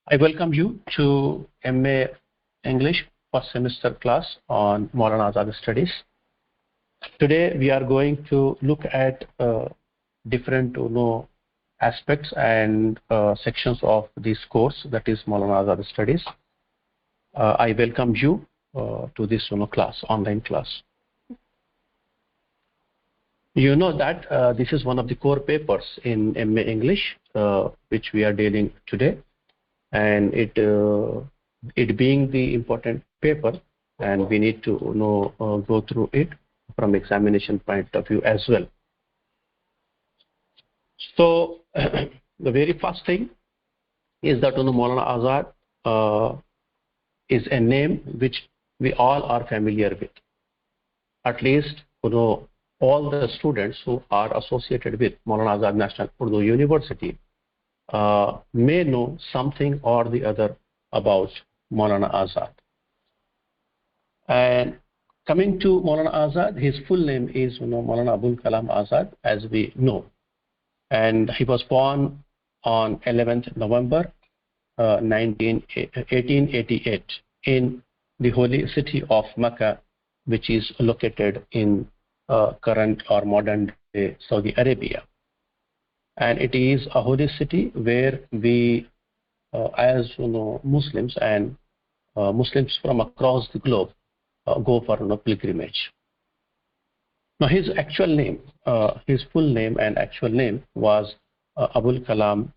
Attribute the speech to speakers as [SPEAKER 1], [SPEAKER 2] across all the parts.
[SPEAKER 1] I welcome you to MA English first semester class on Maulana Azad studies. Today we are going to look at different aspects and sections of this course, that is Maulana Azad studies. I welcome you to this class, online class. You know that this is one of the core papers in MA English which we are dealing today, and it being the important paper, and we need to go through it from examination point of view as well. So the very first thing is that Maulana Azad is a name which we all are familiar with. At least all the students who are associated with Maulana Azad National Urdu University may know something or the other about Maulana Azad. And coming to Maulana Azad, his full name is Maulana Abul Kalam Azad, as we know. And he was born on 11th November 1888 in the holy city of Mecca, which is located in current or modern day Saudi Arabia. And it is a holy city where we, as Muslims and Muslims from across the globe, go for pilgrimage. Now, his actual name, his full name and actual name was Abul Kalam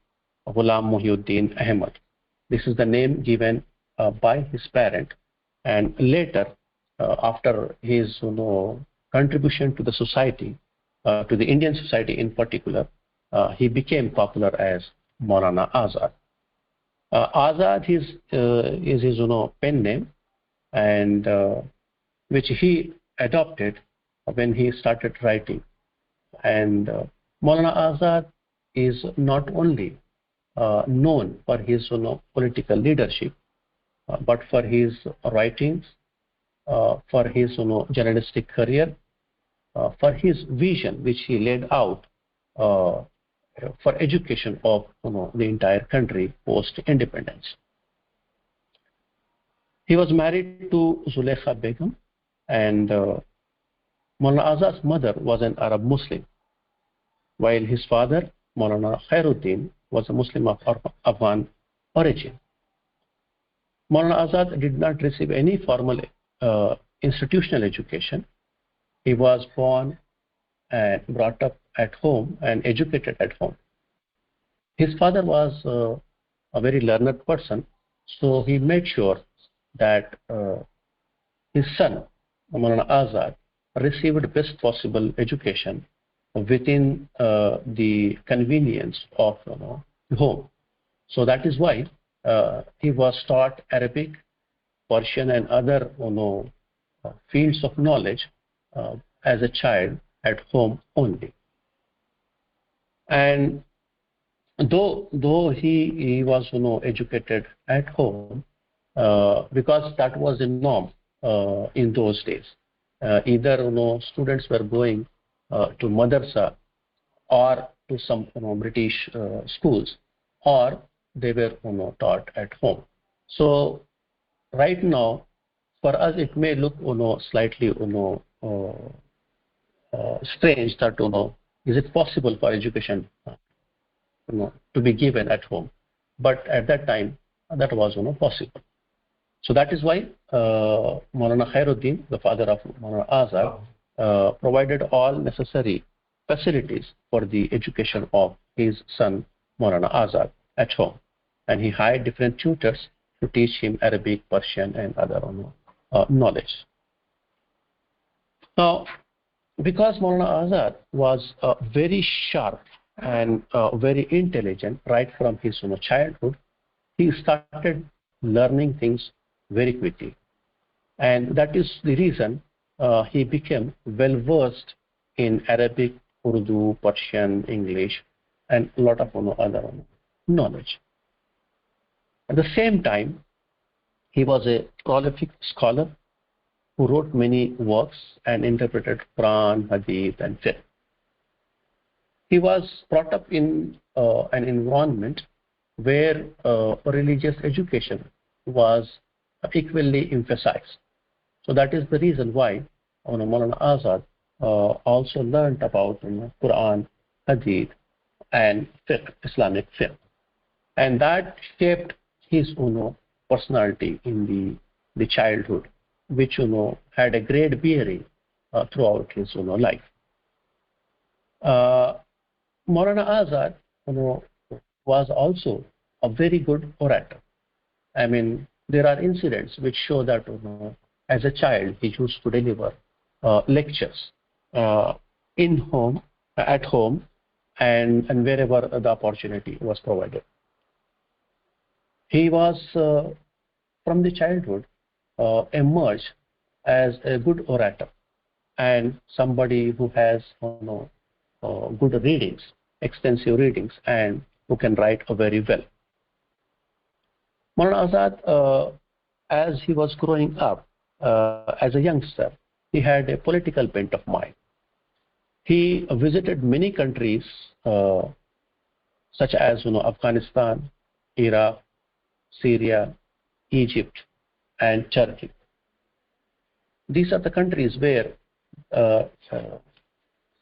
[SPEAKER 1] Ghulam Muhyiddin Ahmad. This is the name given by his parent, and later, after his contribution to the society, to the Indian society in particular, he became popular as Maulana Azad. Azad is his pen name, and which he adopted when he started writing. And Maulana Azad is not only known for his political leadership, but for his writings, for his journalistic career, for his vision which he laid out for education of the entire country post independence. He was married to Zulekha Begum, and Maulana Azad's mother was an Arab Muslim, while his father, Maulana Khairuddin, was a Muslim of Afghan origin. Maulana Azad did not receive any formal institutional education. He was born and brought up at home and educated at home. His father was a very learned person, so he made sure that his son, Maulana Azad, received best possible education within the convenience of home. So that is why he was taught Arabic, Persian, and other fields of knowledge as a child at home only. And though he was educated at home, because that was the norm in those days. Either students were going to madrasa or to some British schools, or they were taught at home. So right now, for us, it may look slightly strange that is it possible for education to be given at home, but at that time that was possible. So that is why Maulana Khairuddin, the father of Maulana Azad, provided all necessary facilities for the education of his son Maulana Azad at home, and he hired different tutors to teach him Arabic, Persian, and other knowledge. Now, because Maulana Azad was very sharp and very intelligent right from his childhood, he started learning things very quickly, and that is the reason he became well versed in Arabic, Urdu, Persian, English, and a lot of other knowledge. At the same time, he was a prolific scholar who wrote many works and interpreted Quran, Hadith, and Fiqh. He was brought up in an environment where religious education was equally emphasized. So that is the reason why Maulana Azad also learned about Quran, Hadith, and fiqh, Islamic fiqh, and that shaped his personality in the childhood, which had a great bearing throughout his life. Uh, Maulana Azad, you know, was also a very good orator. I mean, there are incidents which show that as a child he used to deliver lectures uh, in home, at home, and wherever the opportunity was provided. He was from the childhood emerged as a good orator and somebody who has good readings, extensive readings, and who can write very well. Maulana Azad, as he was growing up as a youngster, he had a political bent of mind. He visited many countries such as Afghanistan, Iraq, Syria, Egypt, and Turkey. These are the countries where uh, uh,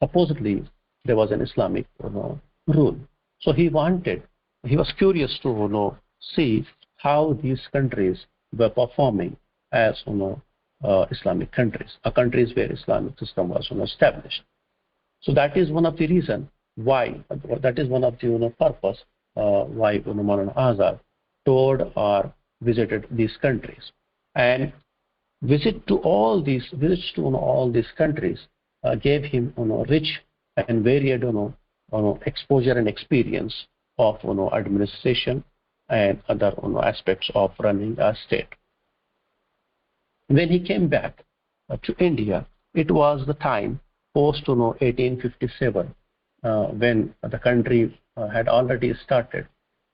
[SPEAKER 1] supposedly there was an Islamic rule. So he was curious to see how these countries were performing as Islamic countries, countries where Islamic system was established. So that is one of the reason why, that is one of the purpose why Maulana Azad toured or visited these countries. And visits to all these countries gave him rich and varied exposure and experience of administration and other aspects of running a state. When he came back to India, it was the time post 1857 when the country had already started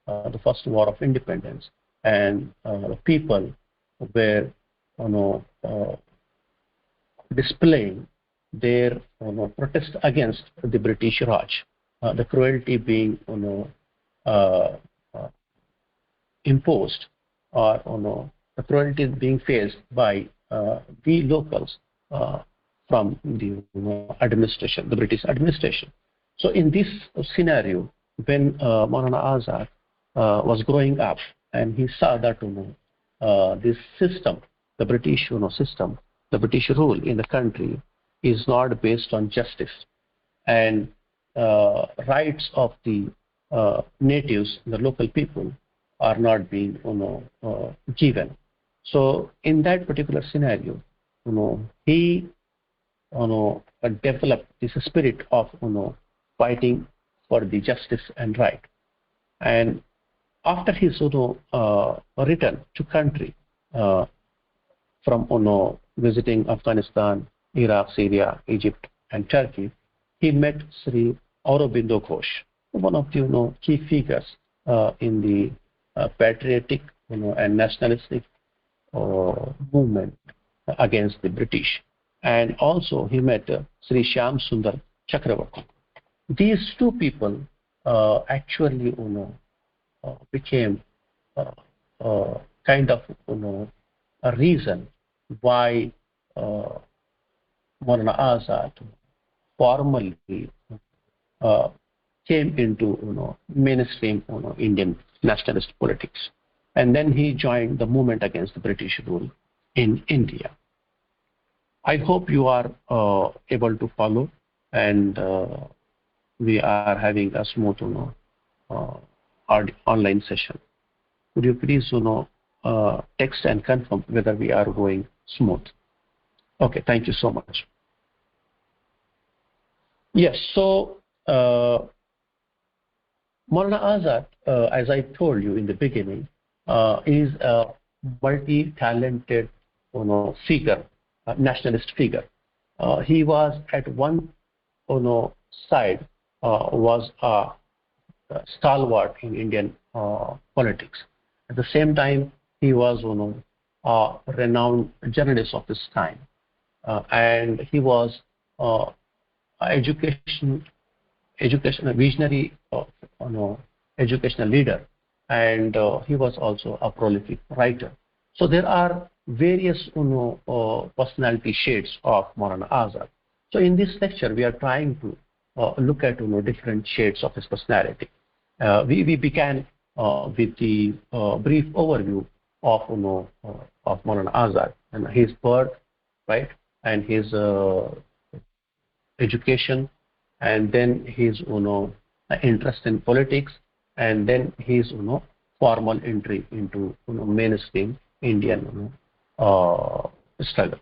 [SPEAKER 1] the first war of independence, and the people were displaying their protest against the British Raj, the cruelty being uh, uh, imposed, or the cruelty being faced by the locals from the administration, the British administration. So in this scenario, when Maulana Azad was growing up, and he saw that this system, the British system, the British rule in the country is not based on justice, and rights of the natives, the local people, are not being given. So in that particular scenario, he developed this spirit of fighting for the justice and right. And after his return to country uh, from visiting Afghanistan, Iraq, Syria, Egypt, and Turkey, he met Sri Aurobindo Ghosh, one of the key figures in the patriotic and nationalistic movement against the British. And also he met Sri Shyam Sundar Chakravarti. These two people actually became uh, kind of a reason why Maulana Azad formally uh, came into mainstream Indian nationalist politics, and then he joined the movement against the British rule in India. I hope you are able to follow, and we are having a smooth online session. Could you please text and confirm whether we are going smooth? Okay, thank you so much. Yes, so Maulana Azad, as I told you in the beginning, is a multi-talented figure, nationalist figure. He was at one side was a stalwart in Indian politics. At the same time, he was a renowned journalist of his time, and he was education educational visionary educational leader, and he was also a prolific writer. So there are various personality shades of Maulana Azad. So in this lecture, we are trying to look at different shades of his personality. We began with the brief overview of of Maulana Azad and his birth, right, and his education, and then his interest in politics, and then his formal entry into mainstream Indian struggle.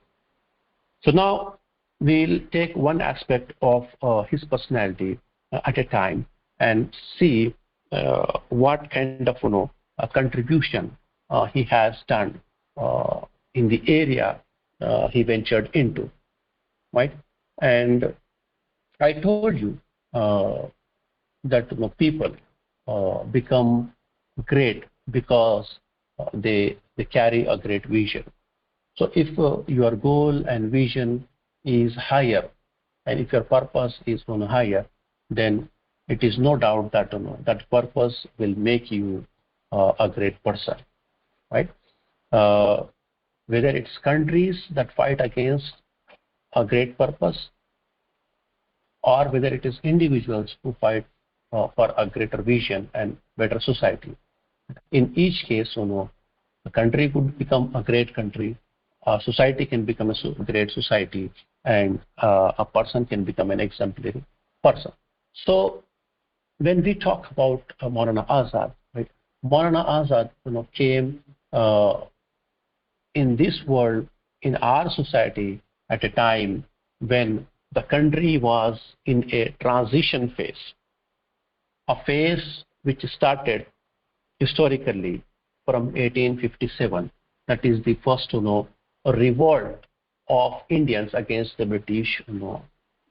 [SPEAKER 1] So now we'll take one aspect of his personality at a time and see what kind of a contribution he has done uh, in the area he ventured into, right? And I told you uh, that people become great because they carry a great vision. So if your goal and vision is higher, and if your purpose is higher, then it is no doubt that that purpose will make you a great person, right? Uh, Whether it's countries that fight against a great purpose, or whether it is individuals who fight for a greater vision and better society. In each case, a country could become a great country, a society can become a great society, and a person can become an exemplary person. So when we talk about Maulana Azad, right? Maulana Azad, came in this world, in our society, at a time when the country was in a transition phase, a phase which started historically from 1857. That is the first, revolt of Indians against the British,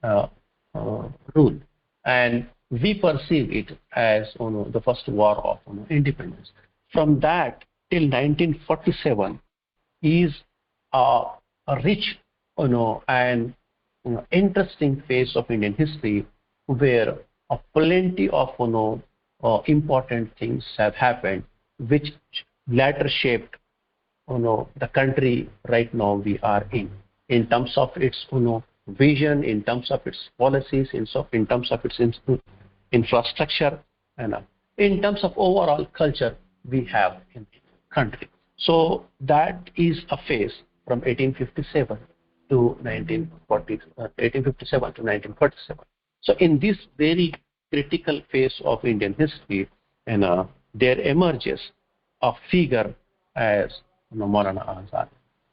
[SPEAKER 1] uh, rule, and we perceive it as, the first war of independence. From that till 1947 is a, a rich, and interesting phase of Indian history where plenty of important things have happened, which later shaped the country right now we are in terms of its vision, in terms of its policies, in terms of its infrastructure, and in terms of overall culture we have in the country. So that is a phase from 1857 to 1940, 1857 to 1947. So in this very critical phase of Indian history, and there emerges a figure as Maulana Azad,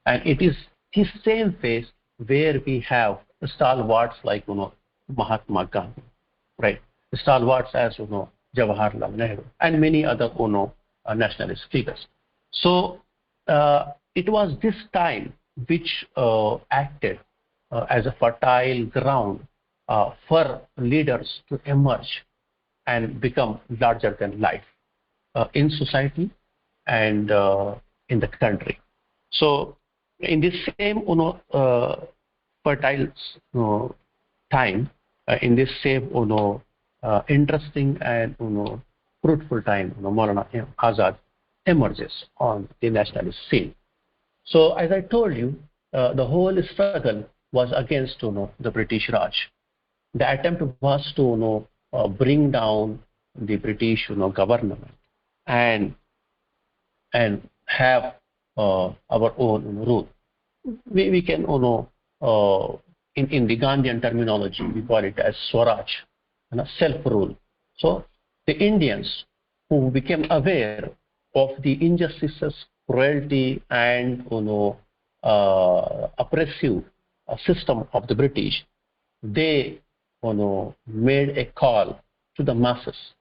[SPEAKER 1] and it is his same phase where we have stalwarts like Mahatma Gandhi, right? Stalwarts as Jawaharlal Nehru and many other nationalist figures. So it was this time which acted as a fertile ground for leaders to emerge and become larger than life in society and in the country. So in this same fertile time, in this same interesting and fruitful time, Maulana Azad emerges on the nationalist scene. So as I told you, the whole struggle was against the British Raj. The attempt was to bring down the British government and have our own rule. We can in the Gandhian terminology we call it as Swaraj, self-rule. So the Indians who became aware of the injustices, cruelty, and oppressive system of the British, they made a call to the masses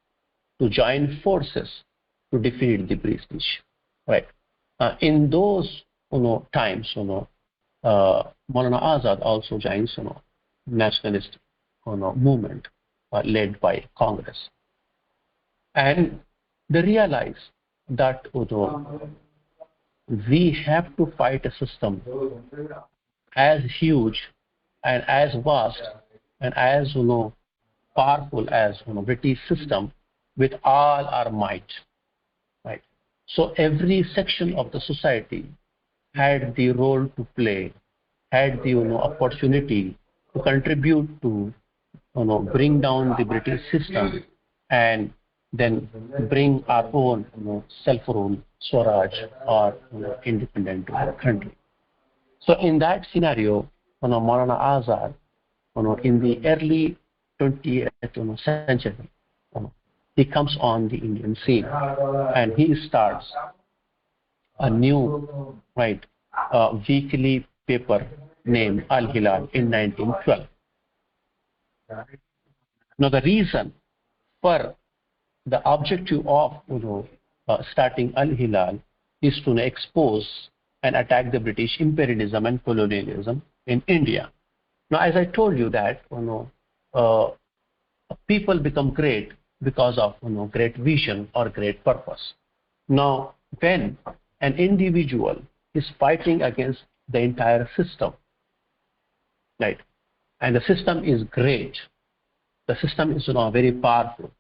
[SPEAKER 1] to join forces to defeat the British. Right. In those times, Maulana Azad also joins nationalist movement led by Congress, and they realize that we have to fight a system as huge and as vast and as powerful as British system with all our might. So every section of the society had the role to play, had the opportunity to contribute to bring down the British system and then bring our own self-rule, Swaraj, or independent country. So in that scenario, Maulana Azad, in the early 20th century, he comes on the Indian scene and he starts a new weekly paper named Al Hilal in 1912. Now the reason for the objective of starting Al Hilal is to expose and attack the British imperialism and colonialism in India. Now, as I told you that uh, people become great because of great vision or great purpose. Now, when an individual is fighting against the entire system, right, and the system is great, the system is very powerful,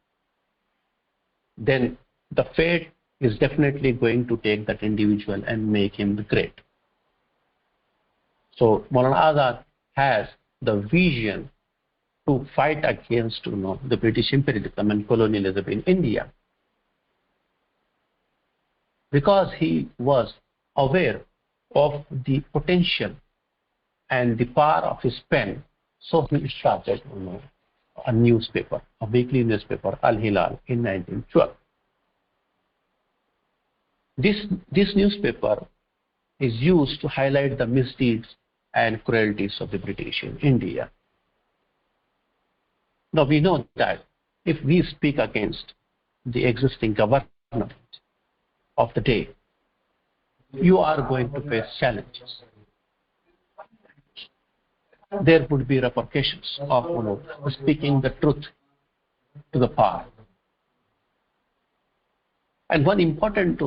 [SPEAKER 1] then the fate is definitely going to take that individual and make him great. So Maulana Azad has the vision to fight against the British imperialism and colonialism in India, because he was aware of the potential and the power of his pen. So he started a newspaper, a weekly newspaper, Al Hilal, in 1912. This newspaper is used to highlight the misdeeds and cruelties of the British in India. Now we know that if we speak against the existing government of the day, you are going to face challenges. There would be repercussions of speaking the truth to the power. And one important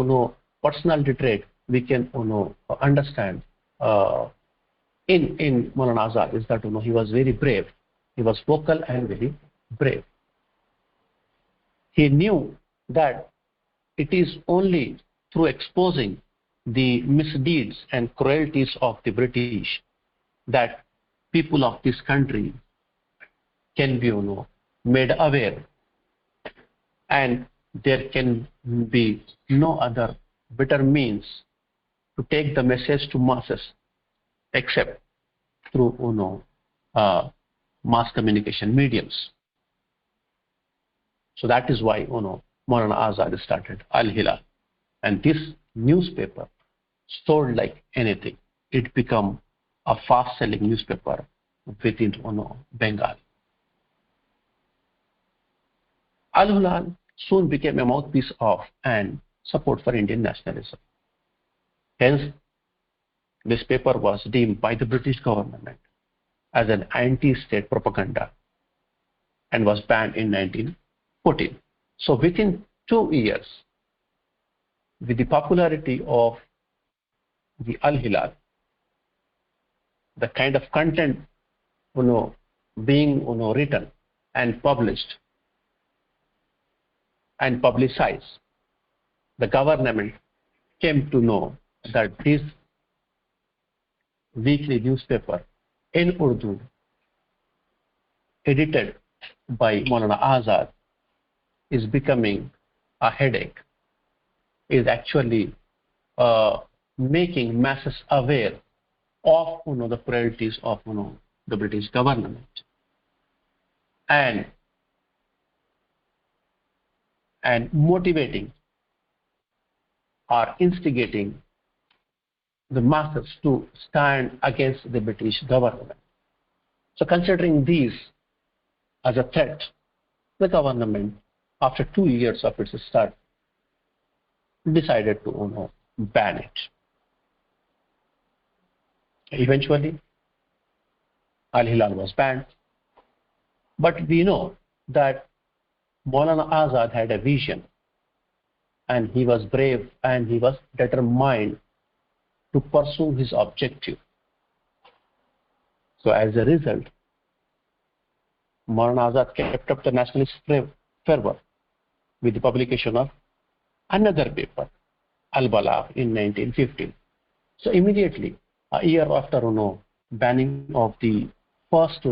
[SPEAKER 1] personality trait we can understand in Maulana Azad is that he was very brave. He was vocal and very brave. He knew that it is only through exposing the misdeeds and cruelties of the British that people of this country can be made aware, and there can be no other better means to take the message to masses except through mass communication mediums. So that is why Maulana Azad started Al Hilal, and this newspaper sold like anything. It became a fast-selling newspaper within Bengal. Al Hilal soon became a mouthpiece of and support for Indian nationalism. Hence, this paper was deemed by the British government as an anti-state propaganda and was banned in 1914. So within 2 years, with the popularity of the Al Hilal, the kind of content being written and published and publicized, the government came to know that this weekly newspaper in Urdu, edited by Maulana Azad, is becoming a headache, is actually making masses aware of the cruelties of the British government, and motivating or instigating the masses to stand against the British government. So considering these as a threat, the government, after 2 years of its start, decided to ban it. Eventually, Al Hilal was banned, but we know that Maulana Azad had a vision, and he was brave and he was determined to pursue his objective. So as a result, Maulana Azad kept up the nationalist fervor with the publication of another paper Al-Balagh in 1915. So immediately, a year after banning of the first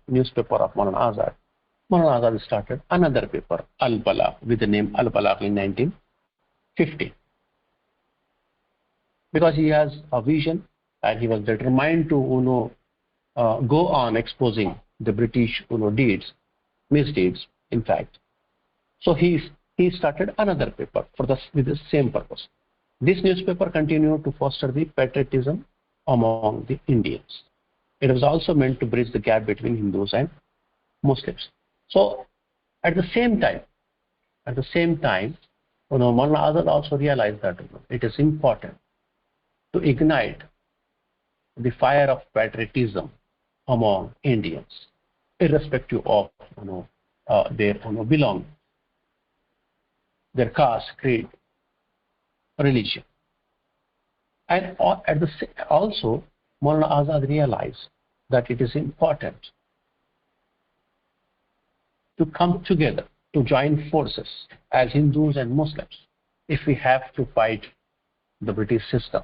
[SPEAKER 1] newspaper of Maulana Azad started another paper, Al-Balagh, with the name Al-Balagh in 1950, because he has a vision and he was determined to go on exposing the British deeds, misdeeds, in fact. So he started another paper with the same purpose. This newspaper continued to foster the patriotism among the Indians. It was also meant to bridge the gap between Hindus and Muslims. So at the same time, Maulana Azad also realized that it is important to ignite the fire of patriotism among Indians, irrespective of their belonging, their caste, creed, religion. And also, Maulana Azad realized that it is important to come together, to join forces as Hindus and Muslims if we have to fight the British system.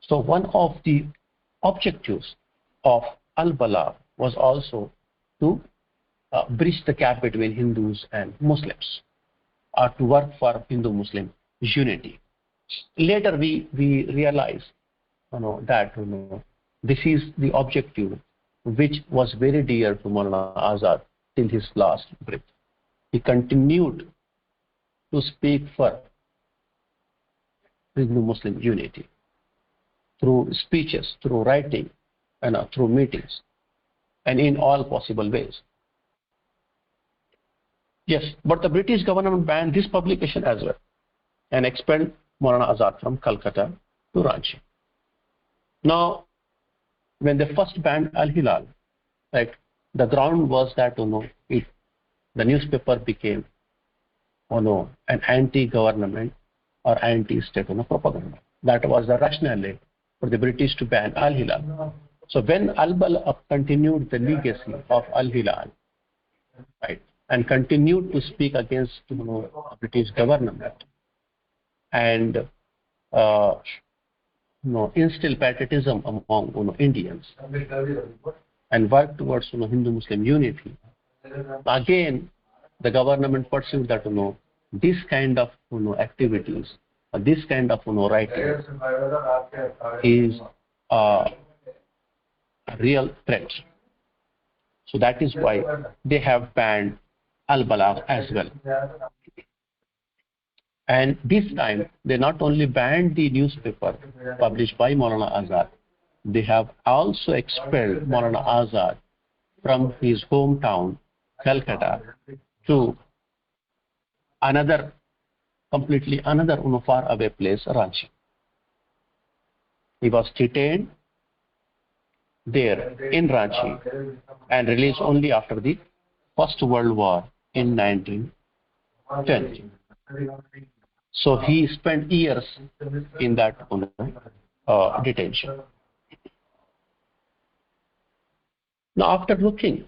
[SPEAKER 1] So one of the objectives of Al-Balagh was also to bridge the gap between Hindus and Muslims, or to work for Hindu-Muslim unity. Later we realize that this is the objective which was very dear to Maulana Azad till his last breath. He continued to speak for Hindu-Muslim unity through speeches, through writing, and through meetings, and in all possible ways. Yes, but the British government banned this publication as well and expelled Maulana Azad from Calcutta to Ranchi. Now, when they first banned Al-Hilal, right, the ground was that the newspaper became an anti-government or anti-state propaganda. That was the rationale for the British to ban Al-Hilal. So when Al-Balagh continued the legacy of Al-Hilal, right, and continued to speak against British government and instill patriotism among Indians and work towards Hindu-Muslim unity, again the government pursued that this kind of activities, this kind of writing is a real threat. So that is why they have banned Al-Balagh as well. And this time, they not only banned the newspaper published by Maulana Azad, they have also expelled Maulana Azad from his hometown, Calcutta, to completely another far away place, Ranchi. He was detained there in Ranchi and released only after the First World War in 1910. So he spent years in that detention. Now, after looking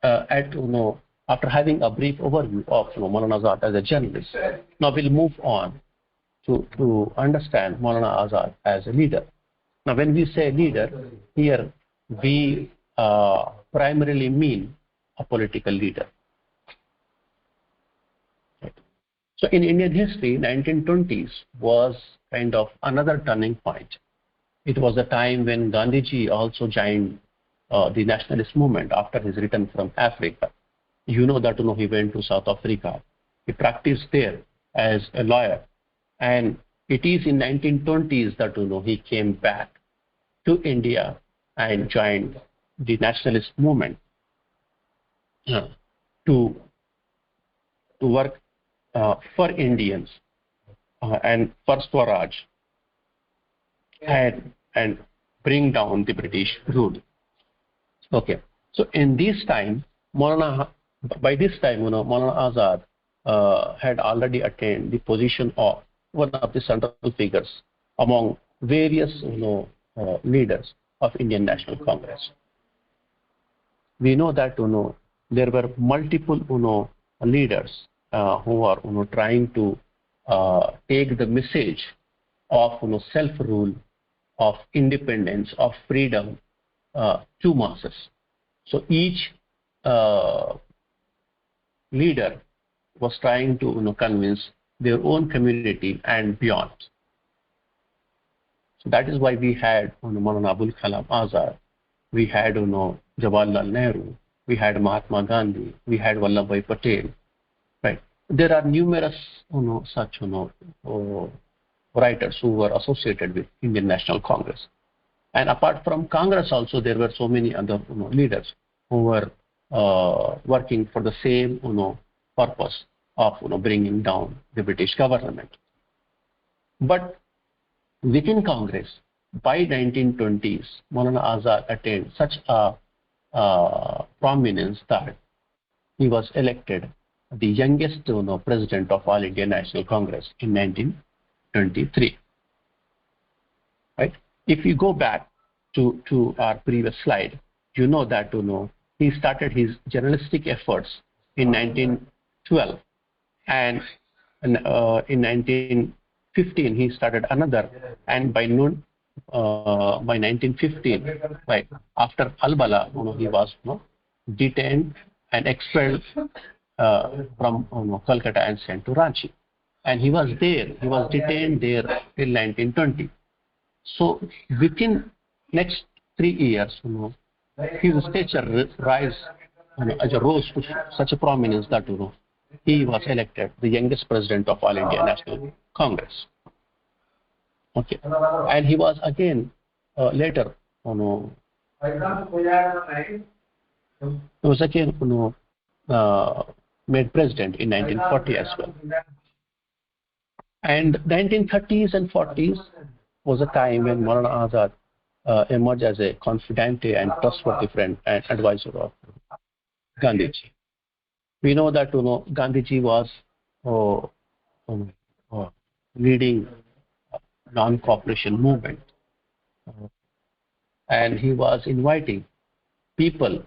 [SPEAKER 1] after having a brief overview of Maulana Azad as a journalist, now we'll move on to understand Maulana Azad as a leader. Now, when we say leader, here we primarily mean a political leader. So in Indian history, 1920s was kind of another turning point. It was a time when Gandhiji also joined the nationalist movement after his return from Africa. You know that he went to South Africa. He practiced there as a lawyer. And it is in 1920s that he came back to India and joined the nationalist movement to work for Indians and for Swaraj and bring down the British rule. Okay, so in this time, by this time, Maulana Azad had already attained the position of one of the central figures among various leaders of Indian National Congress. We know that there were multiple leaders who are trying to take the message of self-rule, of independence, of freedom to masses. So each uh, leader was trying to convince their own community and beyond. So that is why we had Maulana Abul Kalam Azad, we had Jawaharlal Nehru, we had Mahatma Gandhi, we had Vallabhbhai Patel. Right. There are numerous such writers who were associated with Indian National Congress. And apart from Congress also, there were so many other leaders who were working for the same purpose of bringing down the British government. But within Congress, by 1920s, Maulana Azad attained such a prominence that he was elected the youngest president of All India National Congress in 1923. Right? If you go back to our previous slide, you know that he started his journalistic efforts in 1912, and in 1915 he started another, and by 1915, right after Albala, he was detained and expelled from Calcutta and sent to Ranchi, and he was detained there till 1920. So within next 3 years, his stature rose to such a prominence that he was elected the youngest president of All India National Congress. Okay, and he was again later, he was again made president in 1940 as well. And 1930s and 40s was a time when Maulana Azad emerged as a confidante and trustworthy friend and advisor of Gandhiji. We know that Gandhiji was leading non-cooperation movement, and he was inviting people,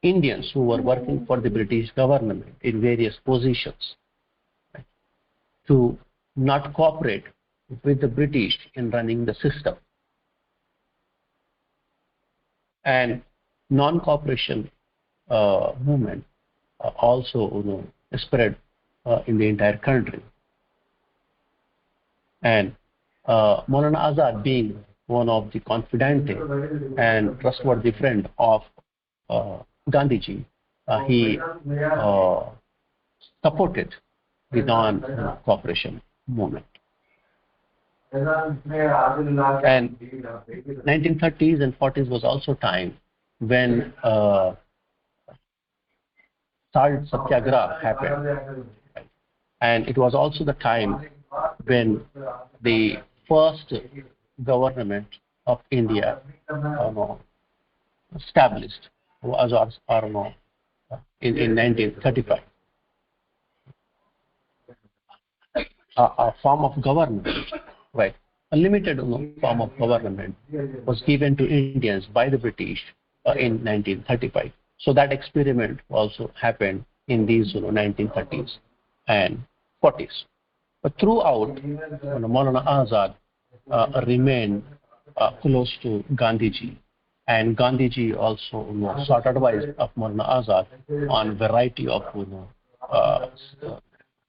[SPEAKER 1] Indians who were working for the British government in various positions, to not cooperate with the British in running the system. And non-cooperation movement also spread in the entire country. And Maulana Azad, being one of the confidante and trustworthy friend of Gandhiji, he supported the non-cooperation movement. And 1930s and 40s was also time when Salt Satyagraha happened, and it was also the time when the first government of India established was in 1935. A form of government, right? A limited form of government was given to Indians by the British in 1935. So that experiment also happened in these 1930s and 40s. But throughout, Maulana Azad remained close to Gandhiji, and Gandhiji also sought advice of Maulana Azad on variety of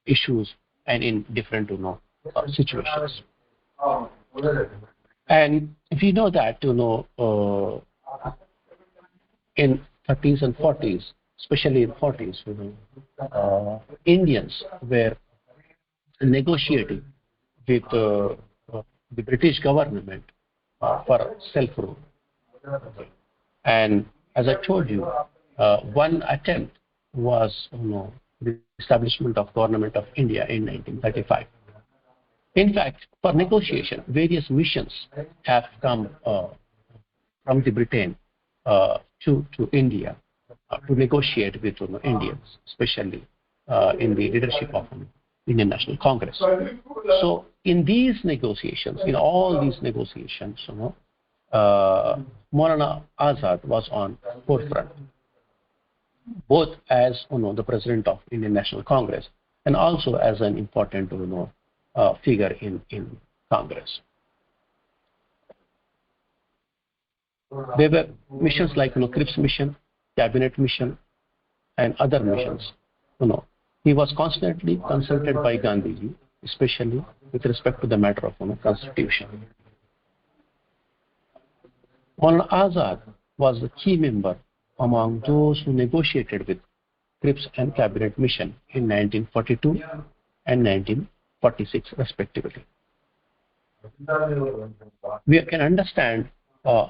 [SPEAKER 1] issues and in different situations. And we know that in 30s and 40s, especially in 40s, Indians were negotiating with the British government for self-rule. And as I told you, one attempt was the establishment of Government of India in 1935. In fact, for negotiation, various missions have come from the Britain to India to negotiate with Indians, especially in the leadership of Indian National Congress. So in these negotiations, in all these negotiations, Maulana Azad was on forefront, both as the president of Indian National Congress and also as an important figure in Congress. There were missions like Cripps mission, cabinet mission, and other missions. He was constantly consulted by Gandhiji, especially with respect to the matter of constitution. Maulana Azad was the key member among those who negotiated with Cripps and cabinet mission in 1942 and 1946 respectively. We can understand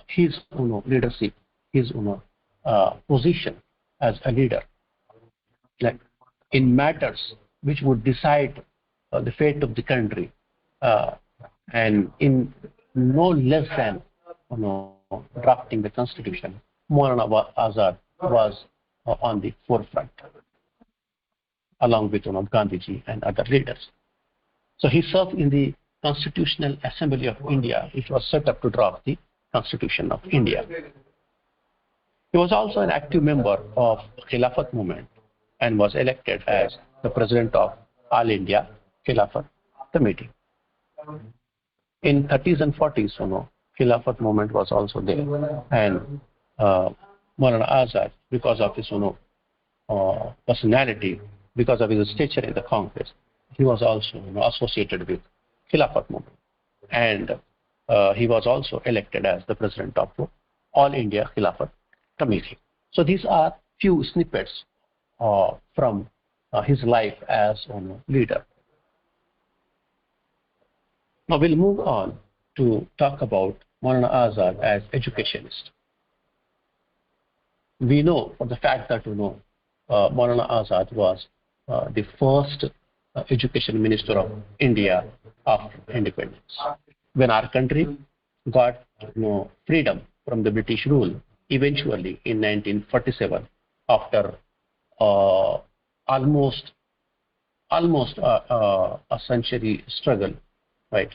[SPEAKER 1] his leadership, his position as a leader, like in matters which would decide the fate of the country, and in no less than drafting the constitution, Maulana Azad was on the forefront, along with Gandhiji and other leaders. So he served in the Constitutional Assembly of India, which was set up to draft the Constitution of India. He was also an active member of the Khilafat movement and was elected as the president of All India Khilafat Committee. In 30s and 40s, Khilafat movement was also there, and Maulana Azad, because of his personality, because of his stature in the Congress, he was also associated with Khilafat movement, and he was also elected as the president of All India Khilafat Committee. So these are few snippets from his life as leader. Now we'll move on to talk about Maulana Azad as educationist. We know for the fact that Maulana Azad was the first education minister of India after independence. When our country got freedom from the British rule, eventually in 1947, after almost a century struggle, right?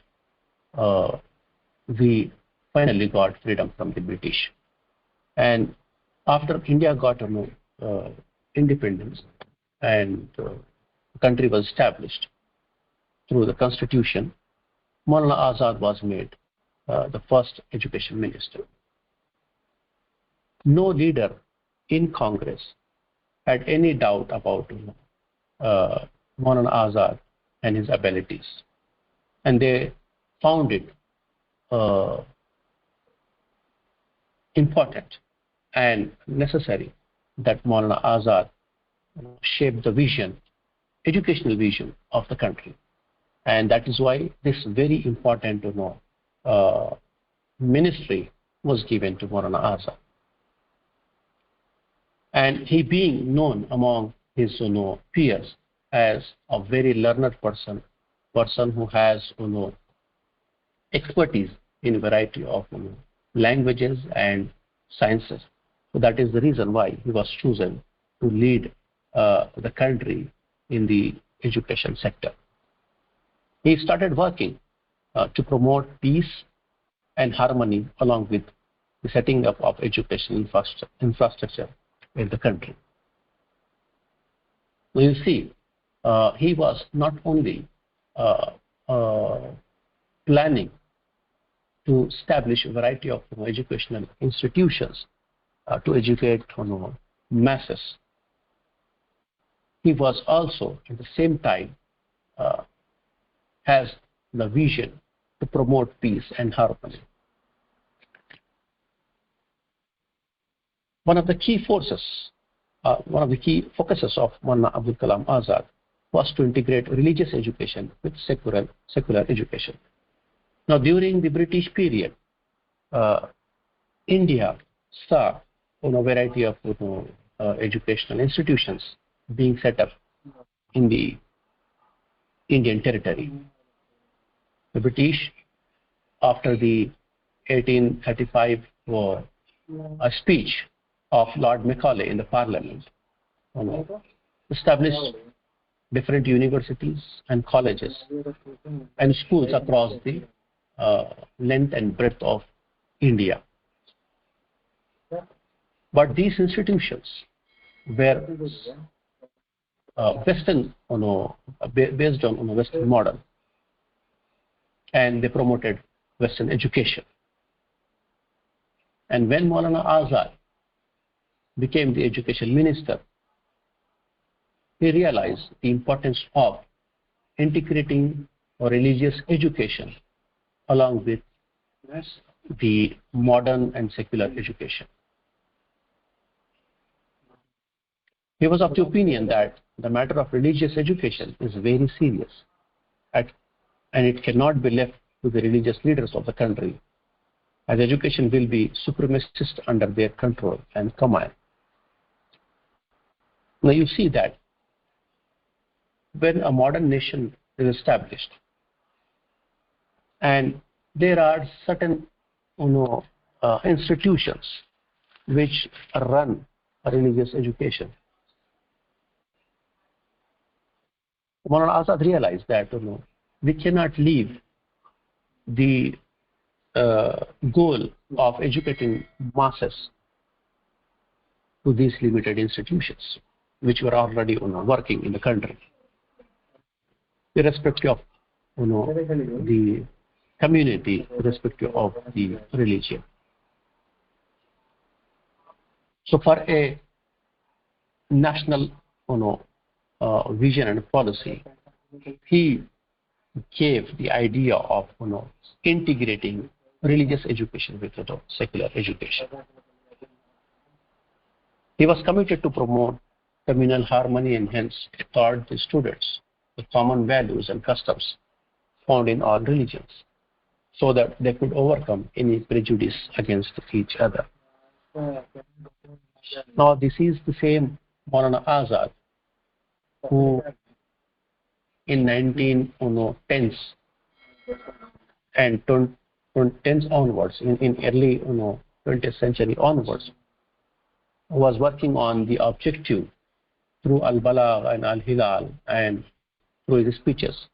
[SPEAKER 1] We finally got freedom from the British, and after India got independence and the country was established through the constitution, Maulana Azad was made the first education minister. No leader in Congress had any doubt about Maulana Azad and his abilities, and they found it important and necessary that Maulana Azad shaped the vision, educational vision of the country. And that is why this very important ministry was given to Maulana Azad. And he being known among his peers as a very learned person who has expertise in a variety of languages and sciences. So that is the reason why he was chosen to lead the country in the education sector. He started working to promote peace and harmony along with the setting up of education infrastructure in the country. You see, he was not only planning to establish a variety of educational institutions to educate masses. He was also at the same time has the vision to promote peace and harmony. One of the key focuses of Maulana Abdul Kalam Azad was to integrate religious education with secular education. Now, during the British period, India saw a variety of educational institutions being set up in the Indian territory. The British, after the 1835 war, a speech of Lord Macaulay in the Parliament, established different universities and colleges and schools across the length and breadth of India. But these institutions were Western, based on a Western model, and they promoted Western education. And when Maulana Azad became the education minister, he realized the importance of integrating religious education along with the modern and secular education. He was of the opinion that the matter of religious education is very serious and it cannot be left to the religious leaders of the country, as education will be supremacist under their control and command. Now you see that when a modern nation is established and there are certain institutions which run religious education, Maulana Azad realized that we cannot leave the goal of educating masses to these limited institutions which were already working in the country, irrespective of the community, irrespective of the religion. So for a national vision and policy, he gave the idea of integrating religious education with secular education. He was committed to promote communal harmony and hence taught the students the common values and customs found in all religions so that they could overcome any prejudice against each other. Now this is the same Maulana Azad who in 1910s and 10s onwards, in early 20th century onwards, was working on the objective through Al-Balagh and Al-Hilal and through his speeches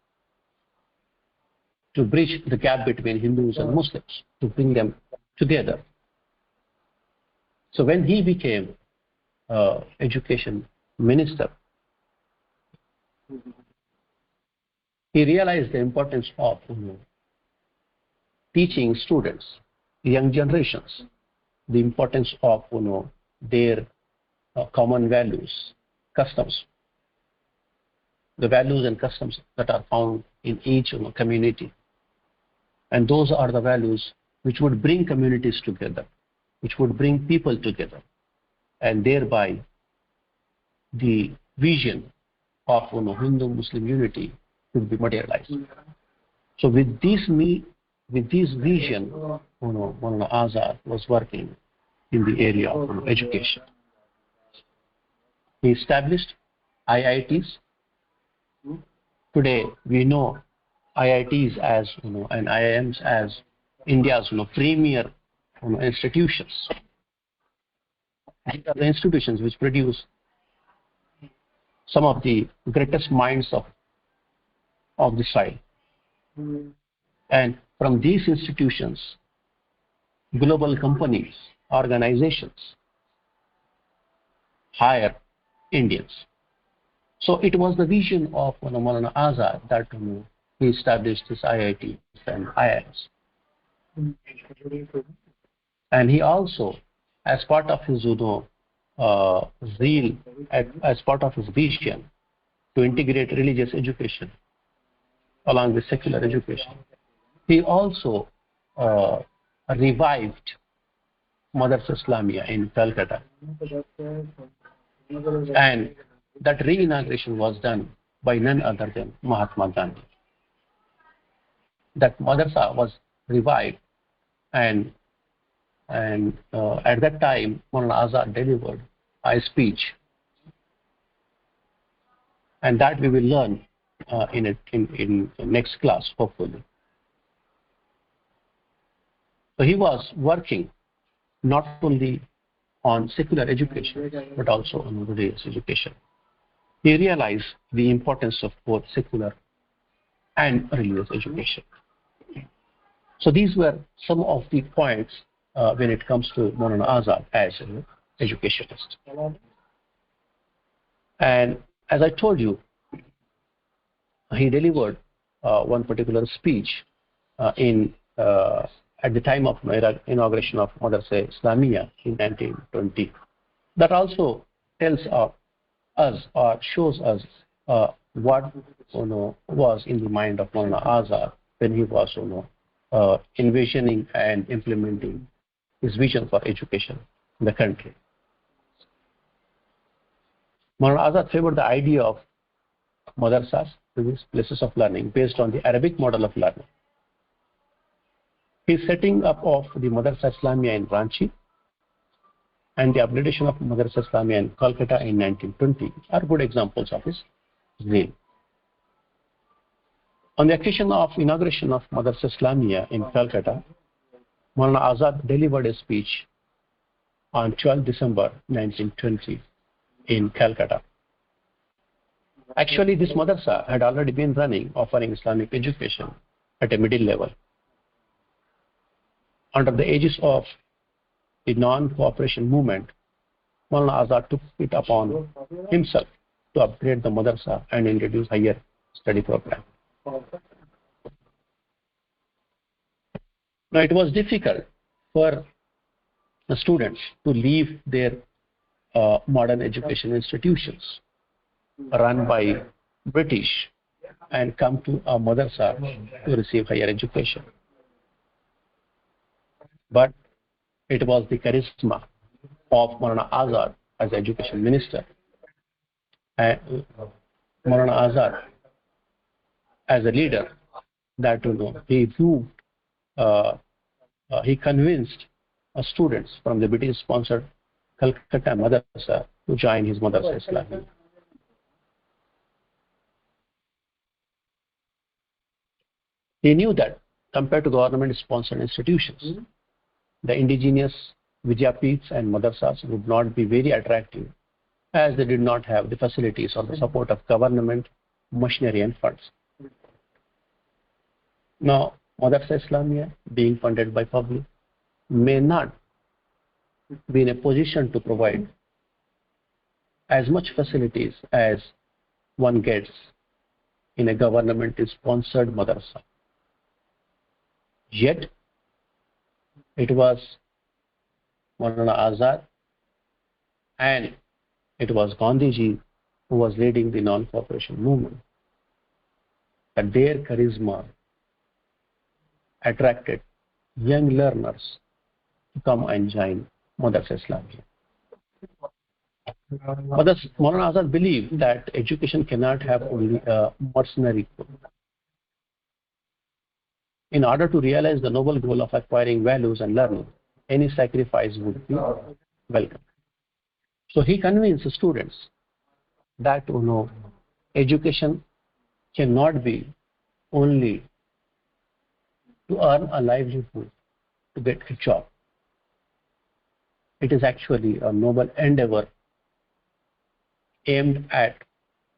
[SPEAKER 1] to bridge the gap between Hindus and Muslims, to bring them together. So when he became education minister, he realized the importance of teaching students, young generations, the importance of their common values, customs, the values and customs that are found in each community, and those are the values which would bring communities together, which would bring people together, and thereby the vision of Hindu-Muslim unity could be materialized. So with this vision, Maulana Azad was working in the area of education. He established IITs. Today we know IITs as and IIMs as India's premier institutions. These are the institutions which produce some of the greatest minds of the soil. And from these institutions, global companies, organizations hire Indians. So it was the vision of Maulana Azad that he established this IITs and IIMs. And he also, as part of his zeal, as part of his vision to integrate religious education along with secular education, he also revived Madrasa Islamia in Calcutta. And that re-inauguration was done by none other than Mahatma Gandhi. That madrasa was revived, and at that time Maulana Azad delivered a speech, and that we will learn in next class, hopefully. So he was working not only on secular education but also on religious education. He realized the importance of both secular and religious education. So these were some of the points when it comes to Maulana Azad as an educationist. And as I told you, he delivered one particular speech in at the time of inauguration of Madrasa Islamia in 1920. That also tells us or shows us what was in the mind of Maulana Azad when he was envisioning and implementing his vision for education in the country. Maulana Azad favored the idea of madrasas, places of learning, based on the Arabic model of learning. His setting up of the Madrasa Islamia in Ranchi and the upgradation of Madrasa Islamia in Kolkata in 1920 are good examples of his zeal. On the occasion of inauguration of Madrasa Islamia in Calcutta, Maulana Azad delivered a speech on 12 December 1920 in Calcutta. Actually, this madrasa had already been running, offering Islamic education at a middle level. Under the aegis of the non-cooperation movement, Maulana Azad took it upon himself to upgrade the madrasa and introduce higher study program. Now, it was difficult for the students to leave their modern education institutions run by British and come to a madrasa to receive higher education. But it was the charisma of Maulana Azad as education minister and Maulana Azad as a leader that he convinced students from the British-sponsored Calcutta Madrasa to join his Madrasa Islamia. He knew that compared to government-sponsored institutions, the indigenous Vidyapeeths and madrasas would not be very attractive as they did not have the facilities or the support of government, machinery and funds. Now, Madrasa Islamia, being funded by public, may not be in a position to provide as much facilities as one gets in a government-sponsored madrasa. Yet, it was Maulana Azad and it was Gandhiji who was leading the non-cooperation movement, that their charisma attracted young learners to come and join Madrasa Islamia. Maulana Azad believed that education cannot have only a mercenary goal. In order to realize the noble goal of acquiring values and learning, any sacrifice would be welcome. So he convinced students that education cannot be only to earn a livelihood, to get a job. It is actually a noble endeavor aimed at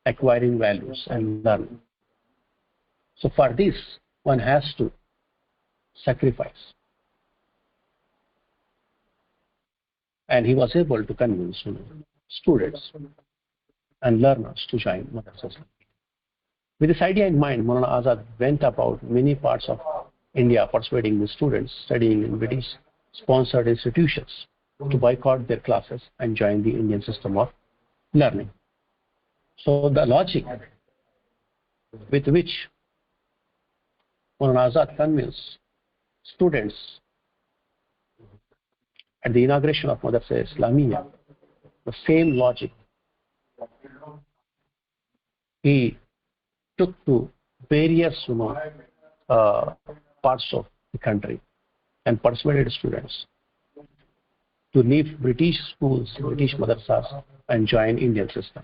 [SPEAKER 1] acquiring values and learning. So for this, one has to sacrifice. And he was able to convince students and learners to join Madrasa. With this idea in mind, Maulana Azad went about many parts of India persuading the students studying in British-sponsored institutions to boycott their classes and join the Indian system of learning. So the logic with which Maulana Azad convinced students at the inauguration of Madrasa Islamia, the same logic he took to various parts of the country and persuaded students to leave British schools, British madrasas and join Indian system.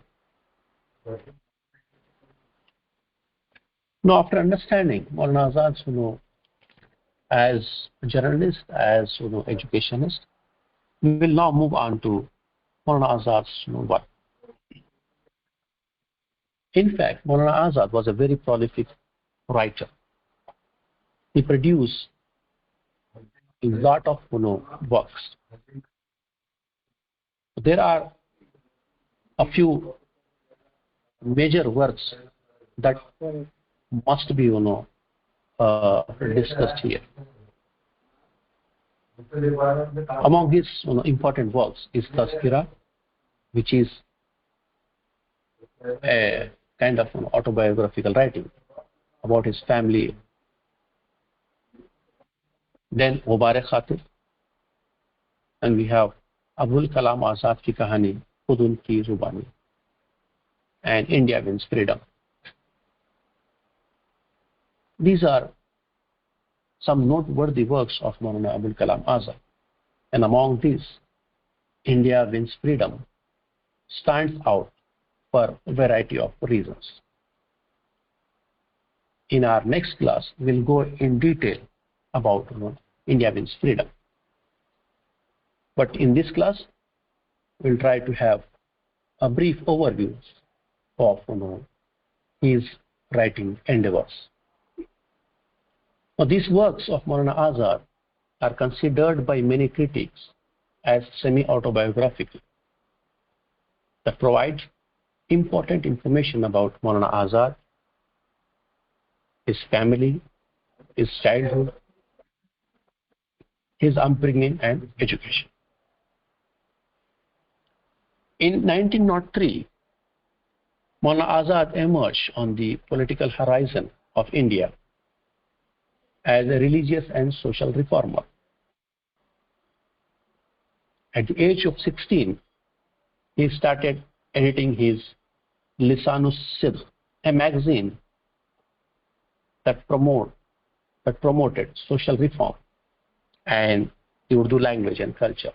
[SPEAKER 1] Now, after understanding Maulana Azad's as a journalist, as educationist, we will now move on to Maulana Azad's work. In fact, Maulana Azad was a very prolific writer. He produced a lot of works. There are a few major works that must be discussed here. Among his important works is Tazkira, which is a kind of autobiographical writing about his family. Then Mubarak Khatir, and we have Abul Kalam Azad ki Kahani, Khud Unki Zubani, and India Wins Freedom. These are some noteworthy works of Maulana Abul Kalam Azad, and among these, India Wins Freedom stands out for a variety of reasons. In our next class, we'll go in detail about India Wins Freedom. But in this class, we'll try to have a brief overview of his writing endeavors. Now, these works of Maulana Azad are considered by many critics as semi-autobiographical that provide important information about Maulana Azad, his family, his childhood, his upbringing and education. In 1903, Maulana Azad emerged on the political horizon of India as a religious and social reformer. At the age of 16, he started editing his Lisanus Sidq, a magazine that promoted social reform and the Urdu language and culture.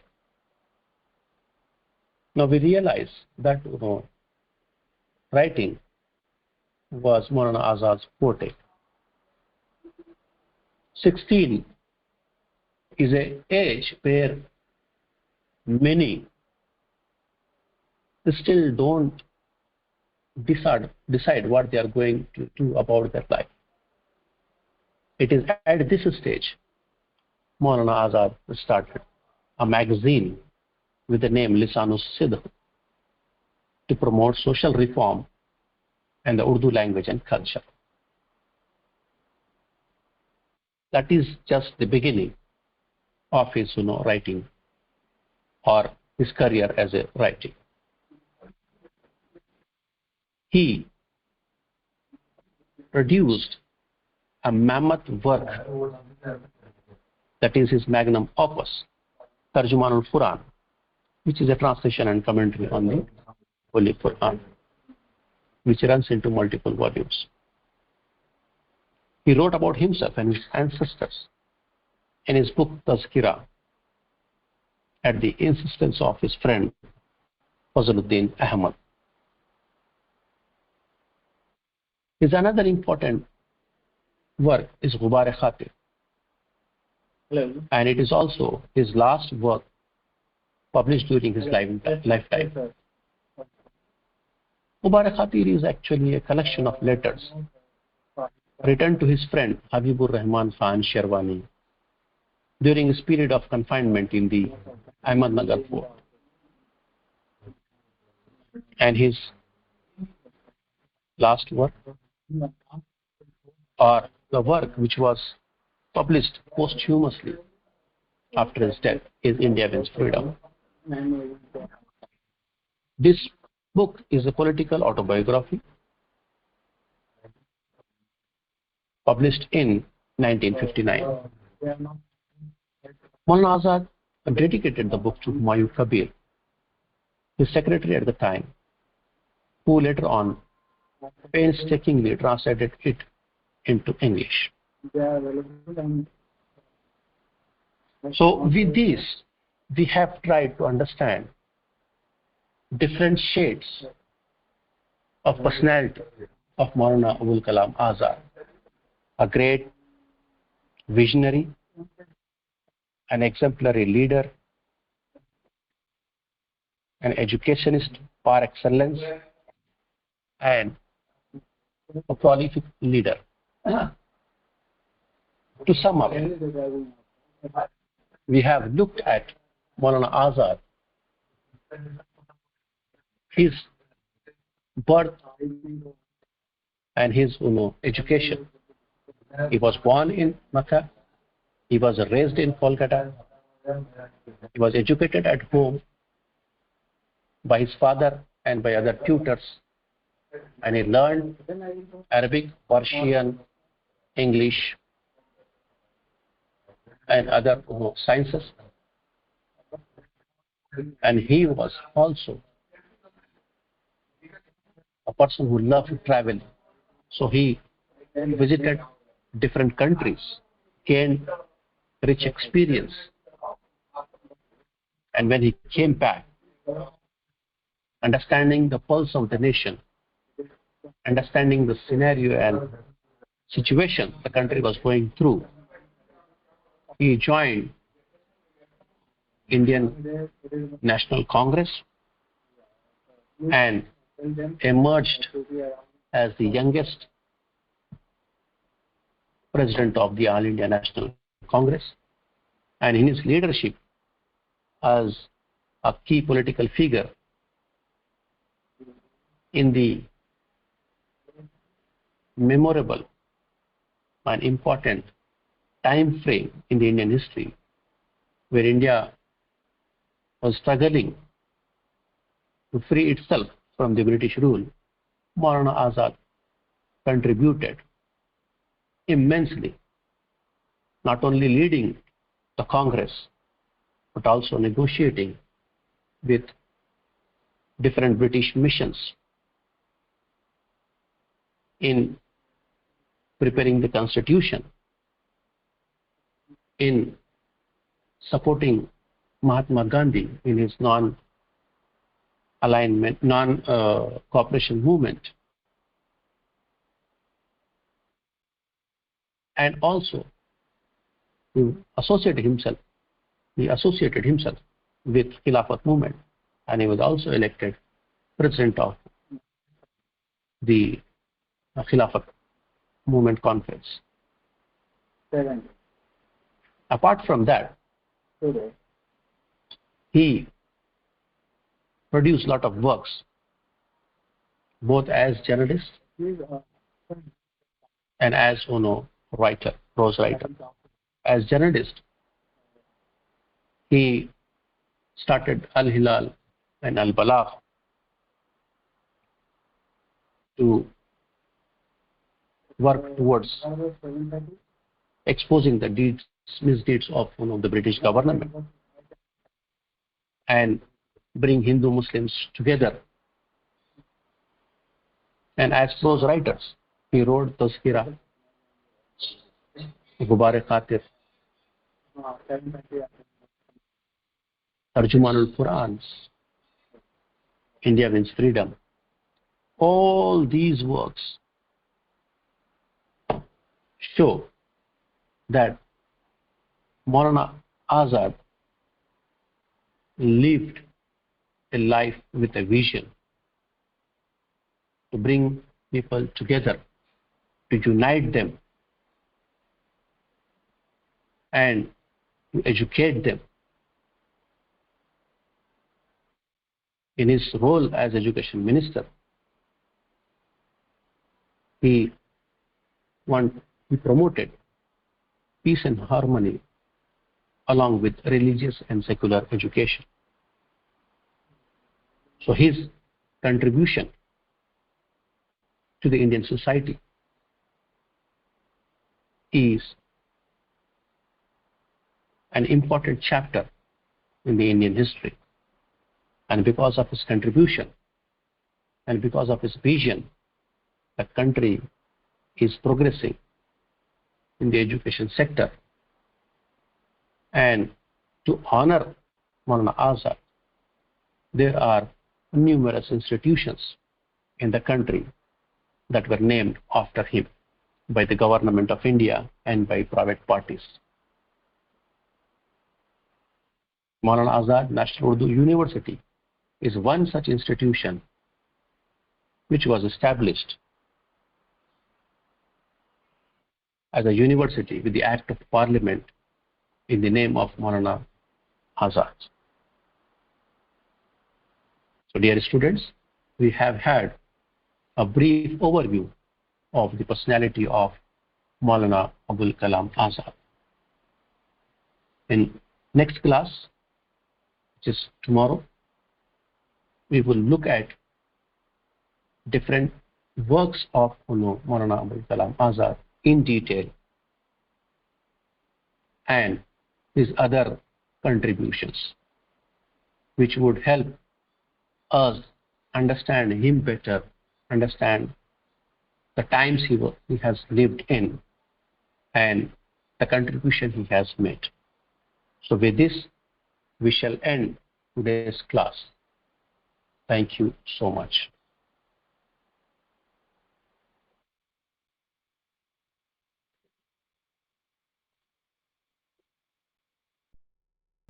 [SPEAKER 1] Now we realize that writing was Maulana Azad's forte. 16 is an age where many still don't decide what they are going to do about their life. It is at this stage Maulana Azad started a magazine with the name Lisanus Sidq to promote social reform and the Urdu language and culture. That is just the beginning of his writing or his career as a writer. He produced a mammoth work that is his magnum opus, Tarjuman al-Quran, which is a translation and commentary on the Holy Quran, which runs into multiple volumes. He wrote about himself and his ancestors in his book Tazkira at the insistence of his friend Fazluddin Ahmad. His another important work is Mubarak Khatir, and it is also his last work published during his lifetime. Mubarak Khatir is actually a collection of letters written to his friend Habibur Rahman Khan Sherwani during his period of confinement in the Ahmednagar fort. And his last work, or the work which was published posthumously after his death, is India Wins Freedom. This book is a political autobiography published in 1959. Maulana Azad dedicated the book to Humayun Kabir, his secretary at the time, who later on painstakingly translated it into English. So with this, we have tried to understand different shades of personality of Maulana Abul Kalam Azad, a great visionary, an exemplary leader, an educationist par excellence, and a prolific leader. To sum up, we have looked at Maulana Azad, his birth and his education, He was born in Makkah. He was raised in Kolkata. He was educated at home by his father and by other tutors, and he learned Arabic, Persian, English, and other sciences. And he was also a person who loved traveling. So he visited different countries, gained rich experience, and when he came back, understanding the pulse of the nation, understanding the scenario and situation the country was going through, he joined Indian National Congress and emerged as the youngest president of the All India National Congress. And in his leadership as a key political figure in the memorable and important time frame in the Indian history where India was struggling to free itself from the British rule, Maulana Azad contributed immensely, not only leading the Congress, but also negotiating with different British missions in preparing the constitution, in supporting Mahatma Gandhi in his non-alignment, non-cooperation movement, and also he associated himself with Khilafat movement, and he was also elected president of the Khilafat movement conference. Apart from that, he produced a lot of works, both as journalist and as writer, prose writer. As journalist, he started Al Hilal and Al Balagh to work towards exposing the misdeeds of the British government and bring Hindu Muslims together. And as prose writers, he wrote Tazkira, Gubare Khatir, Tarjumanul Quran, India Wins Freedom. All these works show that Maulana Azad lived a life with a vision to bring people together, to unite them, and to educate them. In his role as education minister, he promoted peace and harmony along with religious and secular education. So his contribution to the Indian society is an important chapter in the Indian history. And because of his contribution and because of his vision, the country is progressing in the education sector. And to honor Maulana Azad, there are numerous institutions in the country that were named after him by the government of India and by private parties. Maulana Azad National Urdu University is one such institution which was established as a university with the Act of Parliament in the name of Maulana Azad. So dear students, we have had a brief overview of the personality of Maulana Abul Kalam Azad. In next class, which is tomorrow, we will look at different works of Maulana Abul Kalam Azad in detail and his other contributions, which would help us understand him better, understand the times he has lived in, and the contribution he has made. So with this, we shall end today's class. Thank you so much.